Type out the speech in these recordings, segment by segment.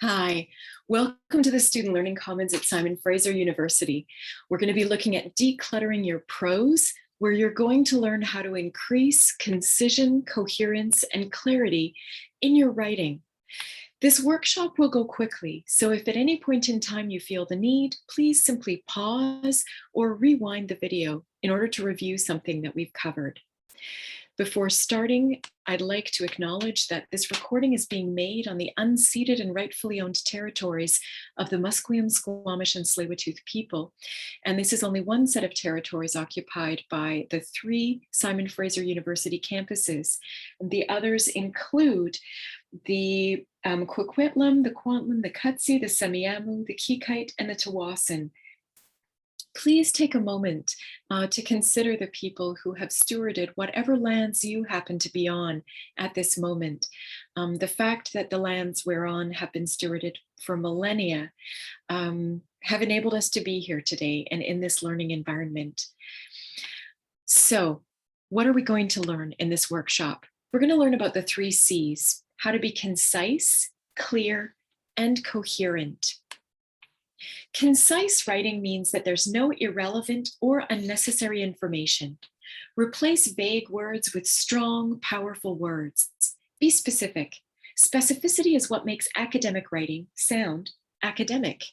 Hi, welcome to the Student Learning Commons at Simon Fraser University. We're going to be looking at decluttering your prose, where you're going to learn how to increase concision, coherence, and clarity in your writing. This workshop will go quickly, so if at any point in time you feel the need, please simply pause or rewind the video in order to review something that we've covered. Before starting, I'd like to acknowledge that this recording is being made on the unceded and rightfully owned territories of the Musqueam, Squamish, and Tsleil-Waututh people. And this is only one set of territories occupied by the 3 Simon Fraser University campuses. And the others include the Coquitlam, the Kwantlen, the Kutsi, the Semiahmoo, the Kikite, and the Tawasin. Please take a moment to consider the people who have stewarded whatever lands you happen to be on at this moment. The fact that the lands we're on have been stewarded for millennia have enabled us to be here today and in this learning environment. So, what are we going to learn in this workshop? We're going to learn about the 3 C's: how to be concise, clear, and coherent. Concise writing means that there's no irrelevant or unnecessary information. Replace vague words with strong, powerful words. Be specific. Specificity is what makes academic writing sound academic.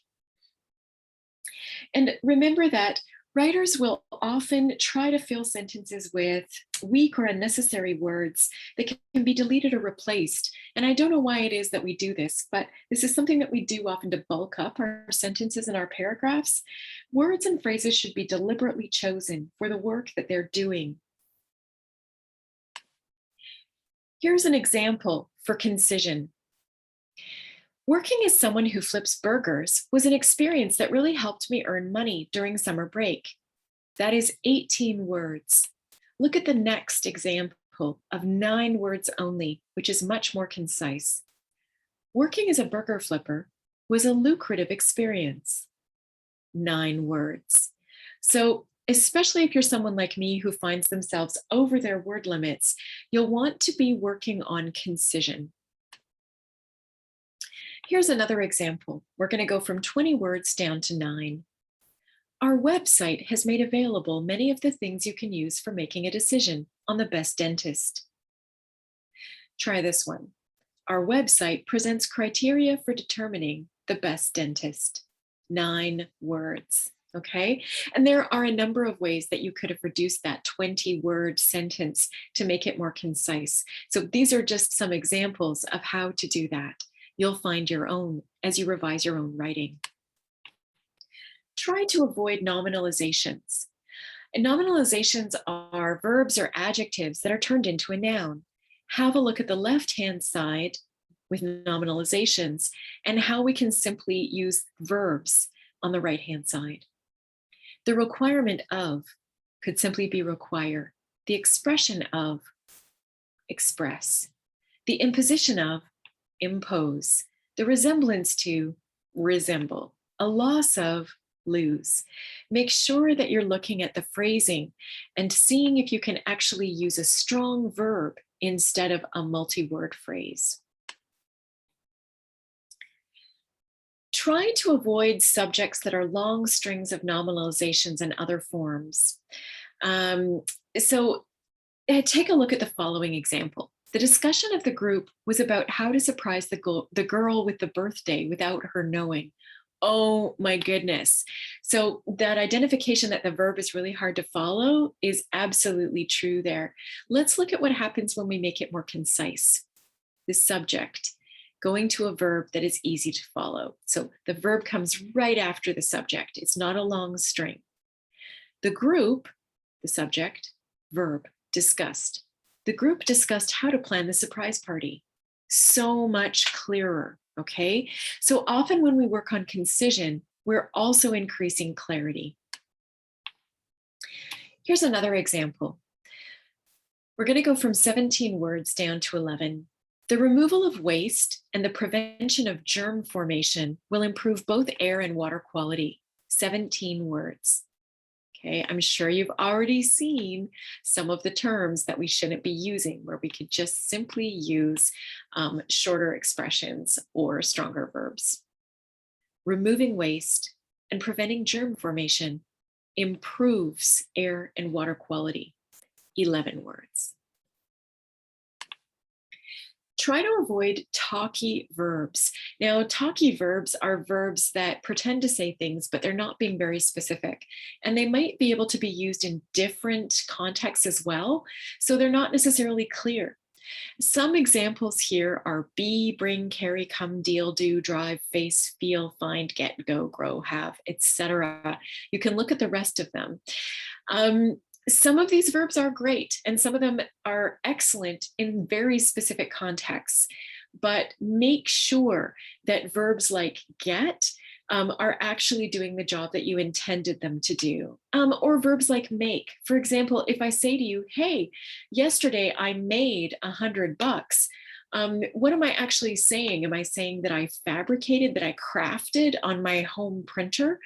And remember that writers will often try to fill sentences with weak or unnecessary words that can be deleted or replaced. And I don't know why it is that we do this, but this is something that we do often to bulk up our sentences and our paragraphs. Words and phrases should be deliberately chosen for the work that they're doing. Here's an example for concision. Working as someone who flips burgers was an experience that really helped me earn money during summer break. That is 18 words. Look at the next example of 9 words only, which is much more concise. Working as a burger flipper was a lucrative experience. 9 words. So, especially if you're someone like me who finds themselves over their word limits, you'll want to be working on concision. Here's another example. We're going to go from 20 words down to 9. Our website has made available many of the things you can use for making a decision on the best dentist. Try this one. Our website presents criteria for determining the best dentist. 9 words. Okay, and there are a number of ways that you could have reduced that 20-word sentence to make it more concise. So these are just some examples of how to do that. You'll find your own as you revise your own writing. Try to avoid nominalizations. And nominalizations are verbs or adjectives that are turned into a noun. Have a look at the left-hand side with nominalizations and how we can simply use verbs on the right-hand side. The requirement of could simply be require. The expression of, express. The imposition of, impose. The resemblance to, resemble. A loss of, lose. Make sure that you're looking at the phrasing and seeing if you can actually use a strong verb instead of a multi-word phrase. Try to avoid subjects that are long strings of nominalizations and other forms. So take a look at the following example. The discussion of the group was about how to surprise the girl with the birthday without her knowing. Oh my goodness. So that identification that the verb is really hard to follow is absolutely true there. Let's look at what happens when we make it more concise. The subject, going to a verb that is easy to follow. So the verb comes right after the subject. It's not a long string. The group, the subject, verb, discussed. The group discussed how to plan the surprise party. So much clearer, okay? So often when we work on concision, we're also increasing clarity. Here's another example. We're going to go from 17 words down to 11. The removal of waste and the prevention of germ formation will improve both air and water quality. 17 words. Okay, I'm sure you've already seen some of the terms that we shouldn't be using, where we could just simply use shorter expressions or stronger verbs. Removing waste and preventing germ formation improves air and water quality. 11 words. Try to avoid talkie verbs. Now, talkie verbs are verbs that pretend to say things, but they're not being very specific. And they might be able to be used in different contexts as well. So they're not necessarily clear. Some examples here are be, bring, carry, come, deal, do, drive, face, feel, find, get, go, grow, have, etc. You can look at the rest of them. Some of these verbs are great, and some of them are excellent in very specific contexts, but make sure that verbs like get are actually doing the job that you intended them to do. Or verbs like make. For example, if I say to you, hey, yesterday I made $100, what am I actually saying? Am I saying that I fabricated, that I crafted on my home printer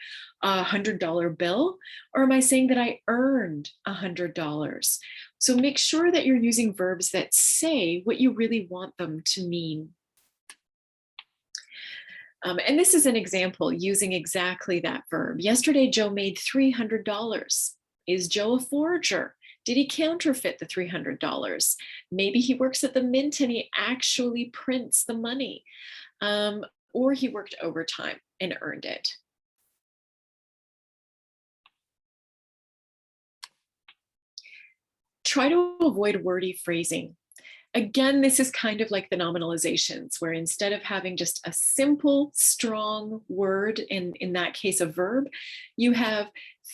$100 bill? Or am I saying that I earned $100? So make sure that you're using verbs that say what you really want them to mean. And this is an example using exactly that verb. Yesterday, Joe made $300. Is Joe a forger? Did he counterfeit the $300? Maybe he works at the mint and he actually prints the money. Or he worked overtime and earned it. Try to avoid wordy phrasing. Again, this is kind of like the nominalizations, where instead of having just a simple, strong word, in that case a verb, you have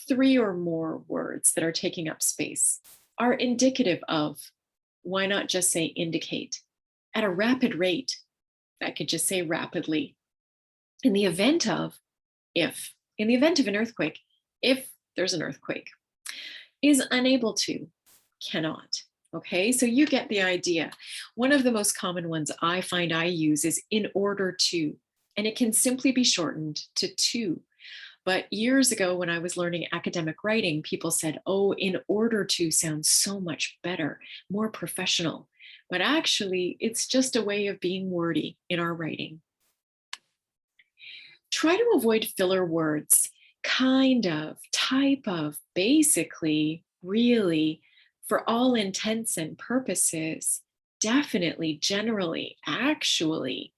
3 or more words that are taking up space, are indicative of. Why not just say indicate? At a rapid rate, I could just say rapidly. In the event of, if. In the event of an earthquake, if there's an earthquake. Is unable to, cannot. Okay, so you get the idea. One of the most common ones I find I use is in order to, and it can simply be shortened to. But years ago when I was learning academic writing, people said, oh, in order to sounds so much better, more professional. But actually, it's just a way of being wordy in our writing. Try to avoid filler words, kind of, type of, basically, really, for all intents and purposes, definitely, generally, actually.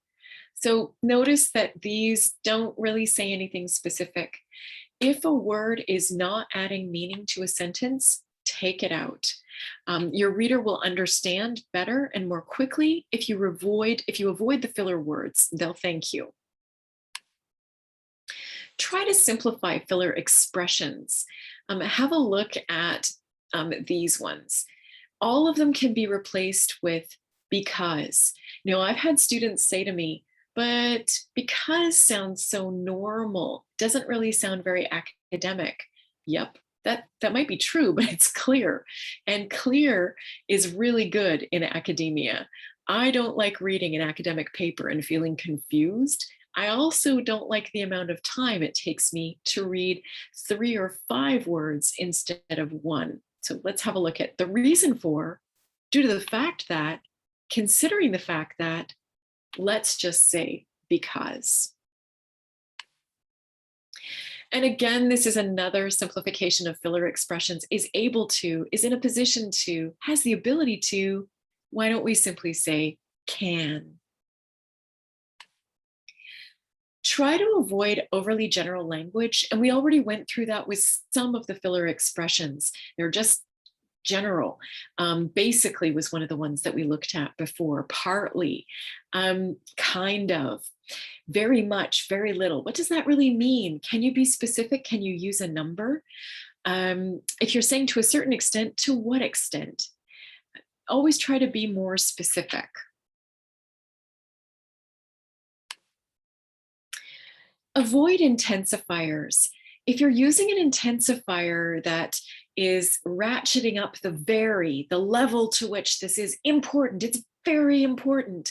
So notice that these don't really say anything specific. If a word is not adding meaning to a sentence, take it out. Your reader will understand better and more quickly if you avoid the filler words. They'll thank you. Try to simplify filler expressions. Have a look at these ones. All of them can be replaced with because. Now, I've had students say to me, but because sounds so normal, doesn't really sound very academic. Yep, that might be true, but it's clear. And clear is really good in academia. I don't like reading an academic paper and feeling confused. I also don't like the amount of time it takes me to read 3 or 5 words instead of 1. So let's have a look at the reason for, due to the fact that, considering the fact that, let's just say because. And again, this is another simplification of filler expressions, is able to, is in a position to, has the ability to. Why don't we simply say can? Try to avoid overly general language. And we already went through that with some of the filler expressions. They're just general. Basically was one of the ones that we looked at before. Partly, kind of, very much, very little. What does that really mean? Can you be specific? Can you use a number? If you're saying to a certain extent, to what extent? Always try to be more specific. Avoid intensifiers. If you're using an intensifier that is ratcheting up the level to which this is important, it's very important,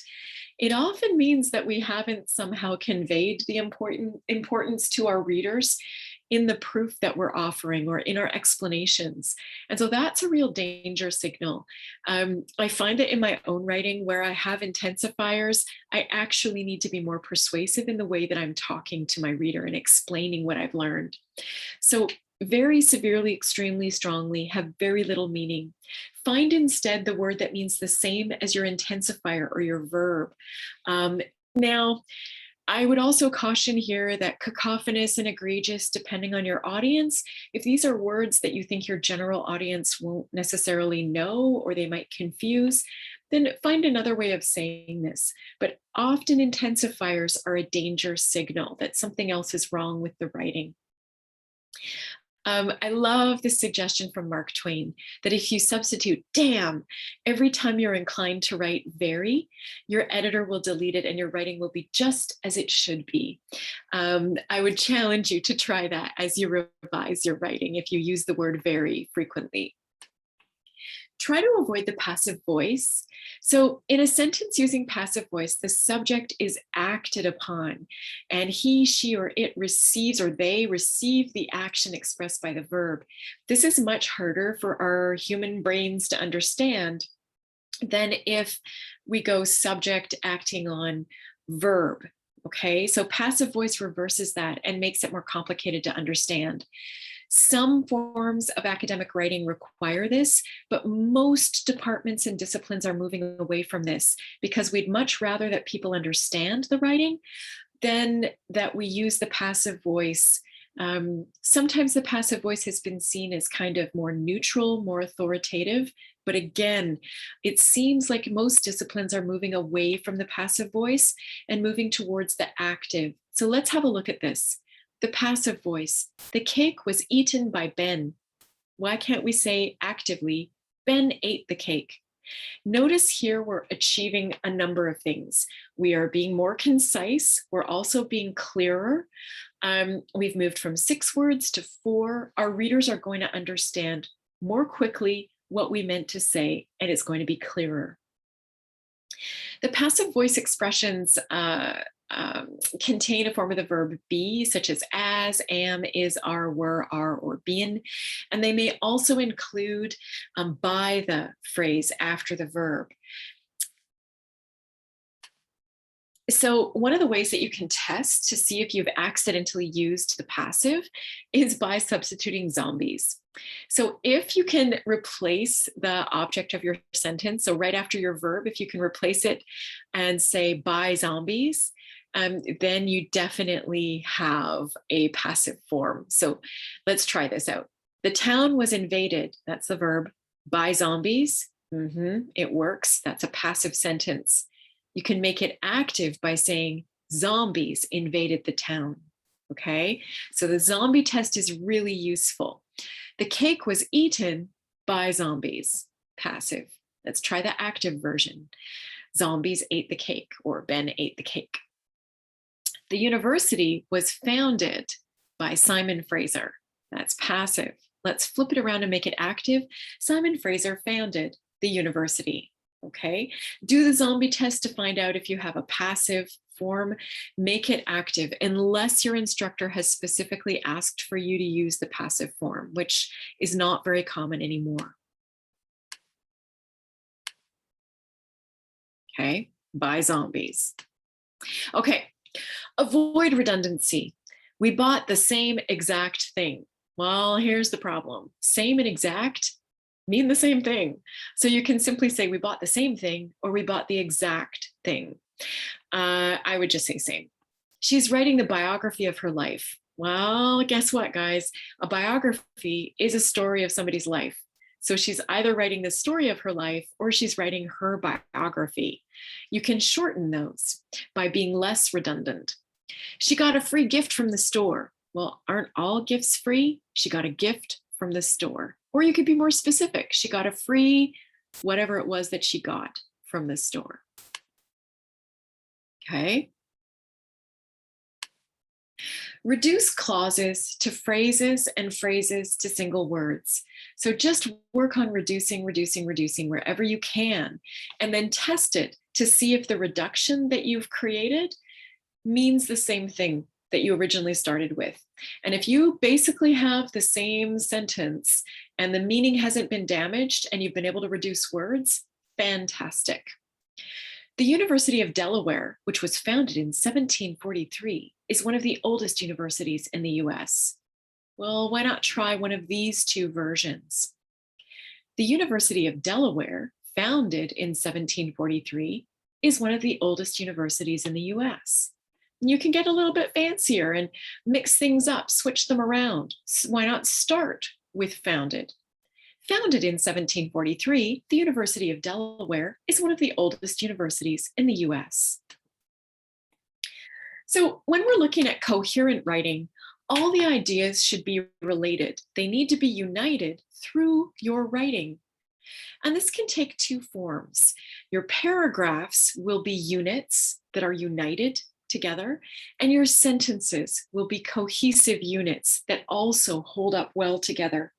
it often means that we haven't somehow conveyed the importance to our readers in the proof that we're offering or in our explanations. And so that's a real danger signal. I find that in my own writing where I have intensifiers, I actually need to be more persuasive in the way that I'm talking to my reader and explaining what I've learned. So very severely, extremely, strongly have very little meaning. Find instead the word that means the same as your intensifier or your verb. Now, I would also caution here that cacophonous and egregious, depending on your audience, if these are words that you think your general audience won't necessarily know or they might confuse, then find another way of saying this. But often intensifiers are a danger signal that something else is wrong with the writing. I love this suggestion from Mark Twain that if you substitute damn every time you're inclined to write very, your editor will delete it and your writing will be just as it should be. I would challenge you to try that as you revise your writing if you use the word very frequently. Try to avoid the passive voice. So in a sentence using passive voice, the subject is acted upon and he, she, or it receives or they receive the action expressed by the verb. This is much harder for our human brains to understand than if we go subject acting on verb. Okay, so passive voice reverses that and makes it more complicated to understand. Some forms of academic writing require this, but most departments and disciplines are moving away from this because we'd much rather that people understand the writing than that we use the passive voice. Sometimes the passive voice has been seen as kind of more neutral, more authoritative, but again, it seems like most disciplines are moving away from the passive voice and moving towards the active. So let's have a look at this. The passive voice. The cake was eaten by Ben. Why can't we say actively, Ben ate the cake? Notice here we're achieving a number of things. We are being more concise. We're also being clearer. We've moved from 6 words to 4. Our readers are going to understand more quickly what we meant to say, and it's going to be clearer. The passive voice expressions contain a form of the verb be, such as, am, is, are, were, are, or been. And they may also include by the phrase after the verb. So one of the ways that you can test to see if you've accidentally used the passive is by substituting zombies. So if you can replace the object of your sentence, so right after your verb, if you can replace it and say by zombies, then you definitely have a passive form. So let's try this out. The town was invaded, that's the verb, by zombies. It works, that's a passive sentence. You can make it active by saying zombies invaded the town, okay? So the zombie test is really useful. The cake was eaten by zombies, passive. Let's try the active version. Zombies ate the cake, or Ben ate the cake. The university was founded by Simon Fraser. That's passive. Let's flip it around and make it active. Simon Fraser founded the university. Okay, do the zombie test to find out if you have a passive form. Make it active unless your instructor has specifically asked for you to use the passive form, which is not very common anymore. Okay, by zombies. Okay, avoid redundancy. We bought the same exact thing. Well, here's the problem. Same and exact mean the same thing. So you can simply say we bought the same thing or we bought the exact thing. I would just say same. She's writing the biography of her life. Well, guess what, guys? A biography is a story of somebody's life. So she's either writing the story of her life or she's writing her biography. You can shorten those by being less redundant. She got a free gift from the store. Well, aren't all gifts free? She got a gift from the store. Or you could be more specific. She got a free whatever it was that she got from the store. Okay. Reduce clauses to phrases and phrases to single words. So just work on reducing wherever you can, and then test it to see if the reduction that you've created means the same thing that you originally started with. And if you basically have the same sentence and the meaning hasn't been damaged and you've been able to reduce words, fantastic. The University of Delaware, which was founded in 1743, is one of the oldest universities in the US. Well, why not try one of these two versions? The University of Delaware, founded in 1743, is one of the oldest universities in the US. You can get a little bit fancier and mix things up, switch them around. Why not start with founded? Founded in 1743, the University of Delaware is one of the oldest universities in the US. So when we're looking at coherent writing, all the ideas should be related. They need to be united through your writing. And this can take two forms. Your paragraphs will be units that are united together, and your sentences will be cohesive units that also hold up well together.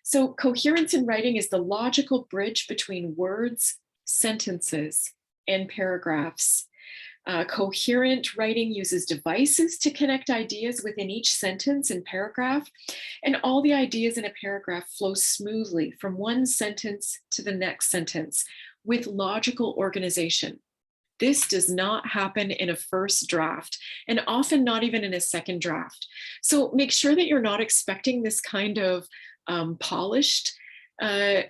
So coherence in writing is the logical bridge between words, sentences, and paragraphs. Coherent writing uses devices to connect ideas within each sentence and paragraph, and all the ideas in a paragraph flow smoothly from one sentence to the next sentence with logical organization. This does not happen in a first draft, and often not even in a second draft. So make sure that you're not expecting this kind of polished,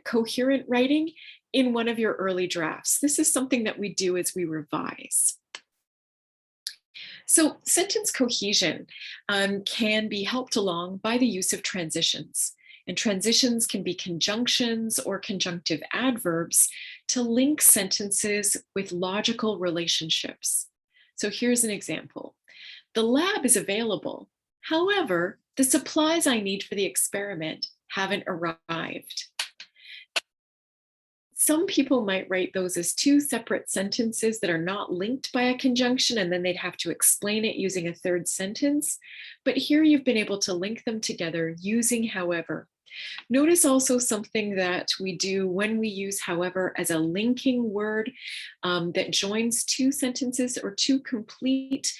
coherent writing in one of your early drafts. This is something that we do as we revise. So sentence cohesion can be helped along by the use of transitions. And transitions can be conjunctions or conjunctive adverbs to link sentences with logical relationships. So here's an example. The lab is available. However, the supplies I need for the experiment haven't arrived. Some people might write those as two separate sentences that are not linked by a conjunction, and then they'd have to explain it using a third sentence. But here you've been able to link them together using however. Notice also something that we do when we use however as a linking word that joins two sentences or two complete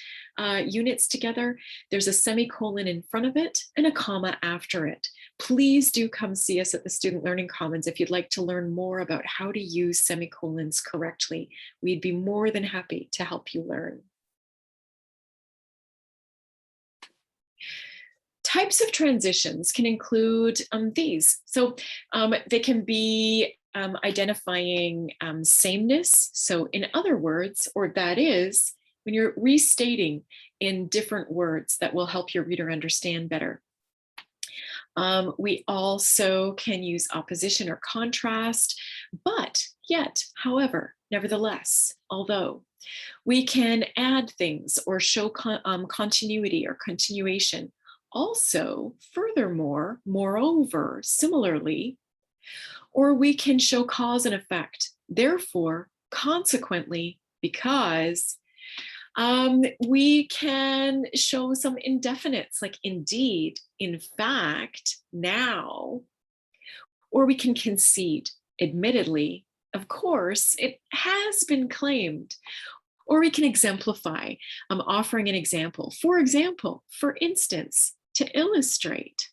units together. There's a semicolon in front of it and a comma after it. Please do come see us at the Student Learning Commons if you'd like to learn more about how to use semicolons correctly. We'd be more than happy to help you learn. Types of transitions can include these. So they can be identifying sameness. So in other words, or that is, when you're restating in different words that will help your reader understand better. We also can use opposition or contrast, but yet, however, nevertheless, although. We can add things or show continuity or continuation. Also, furthermore, moreover, similarly, or we can show cause and effect. Therefore, consequently, because we can show some indefinites like indeed, in fact, now, or we can concede, admittedly, of course, it has been claimed. Or we can exemplify, offering an example. For example, for instance, to illustrate.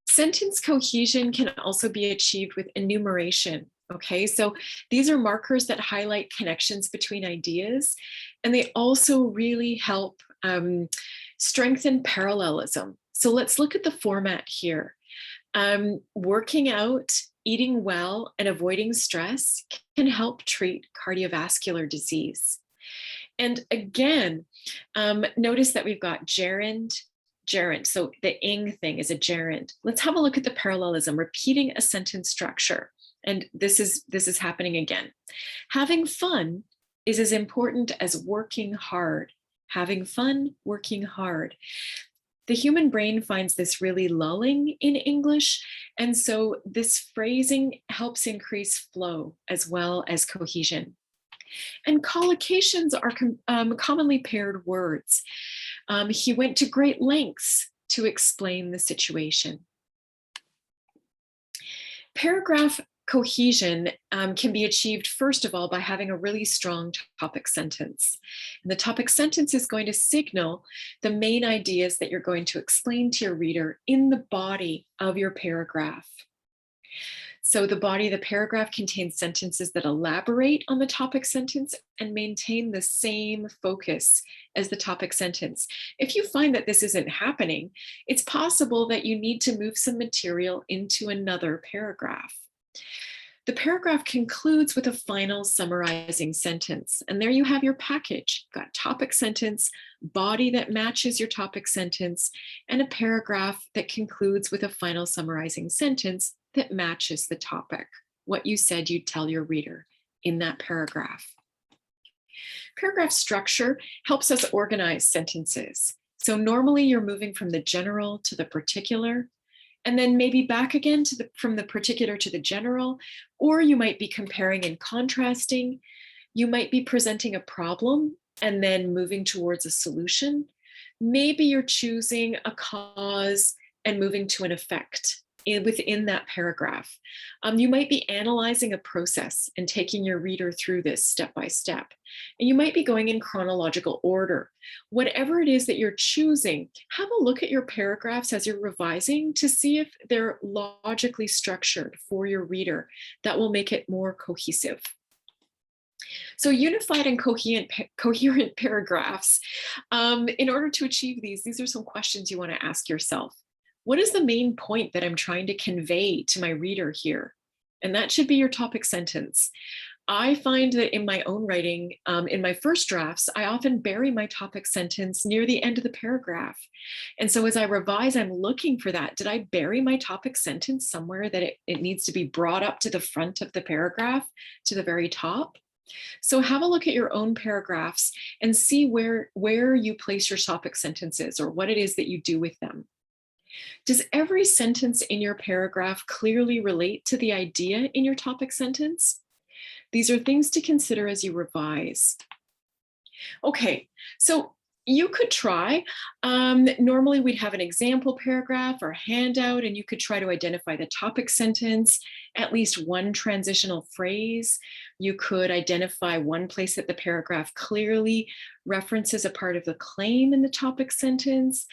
Sentence cohesion can also be achieved with enumeration. Okay, so these are markers that highlight connections between ideas, and they also really help strengthen parallelism. So let's look at the format here. Working out, eating well, and avoiding stress can help treat cardiovascular disease. And again, notice that we've got gerund, gerund. So the ing thing is a gerund. Let's have a look at the parallelism, repeating a sentence structure. And this is happening again. Having fun is as important as working hard. Having fun, working hard. The human brain finds this really lulling in English, and so this phrasing helps increase flow as well as cohesion. And collocations are commonly paired words. He went to great lengths to explain the situation. Paragraph cohesion can be achieved, first of all, by having a really strong topic sentence. And the topic sentence is going to signal the main ideas that you're going to explain to your reader in the body of your paragraph. So the body of the paragraph contains sentences that elaborate on the topic sentence and maintain the same focus as the topic sentence. If you find that this isn't happening, it's possible that you need to move some material into another paragraph. The paragraph concludes with a final summarizing sentence. And there you have your package. You've got topic sentence, body that matches your topic sentence, and a paragraph that concludes with a final summarizing sentence that matches the topic, what you said you'd tell your reader in that paragraph. Paragraph structure helps us organize sentences. So normally you're moving from the general to the particular, and then maybe back again to from the particular to the general, or you might be comparing and contrasting. You might be presenting a problem and then moving towards a solution. Maybe you're choosing a cause and moving to an effect within that paragraph. You might be analyzing a process and taking your reader through this step by step. And you might be going in chronological order. Whatever it is that you're choosing, have a look at your paragraphs as you're revising to see if they're logically structured for your reader. That will make it more cohesive. So unified and coherent paragraphs, in order to achieve these are some questions you want to ask yourself. What is the main point that I'm trying to convey to my reader here? And that should be your topic sentence. I find that in my own writing, in my first drafts, I often bury my topic sentence near the end of the paragraph. And so as I revise, I'm looking for that. Did I bury my topic sentence somewhere that it needs to be brought up to the front of the paragraph, to the very top? So have a look at your own paragraphs and see where you place your topic sentences or what it is that you do with them. Does every sentence in your paragraph clearly relate to the idea in your topic sentence? These are things to consider as you revise. Okay, so you could try. Normally we'd have an example paragraph or handout, and you could try to identify the topic sentence, at least one transitional phrase. You could identify one place that the paragraph clearly references a part of the claim in the topic sentence,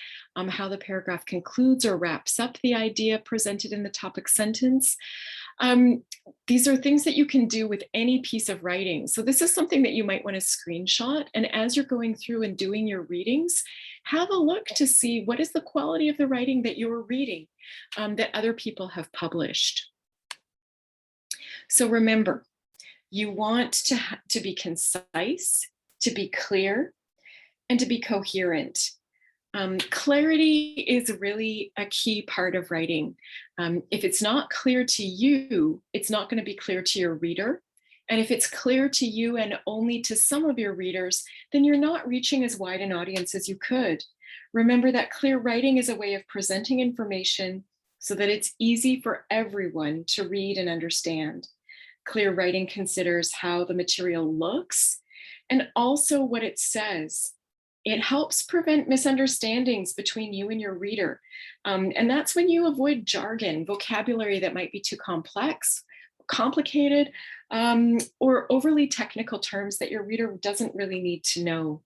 how the paragraph concludes or wraps up the idea presented in the topic sentence. These are things that you can do with any piece of writing. So this is something that you might want to screenshot. And as you're going through and doing your readings, have a look to see what is the quality of the writing that you're reading that other people have published. So remember, you want to be concise, to be clear, and to be coherent. Clarity is really a key part of writing. If it's not clear to you, it's not going to be clear to your reader. And if it's clear to you and only to some of your readers, then you're not reaching as wide an audience as you could. Remember that clear writing is a way of presenting information so that it's easy for everyone to read and understand. Clear writing considers how the material looks and also what it says. It helps prevent misunderstandings between you and your reader. And that's when you avoid jargon, vocabulary that might be too complex, complicated, or overly technical terms that your reader doesn't really need to know.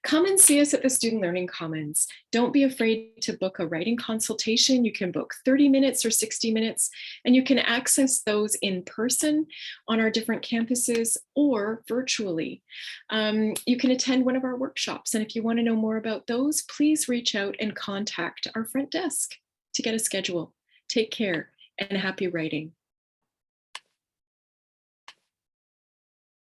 Come and see us at the Student Learning Commons. Don't be afraid to book a writing consultation. You can book 30 minutes or 60 minutes, and you can access those in person on our different campuses or virtually. You can attend one of our workshops, and if you want to know more about those, please reach out and contact our front desk to get a schedule. Take care and happy writing.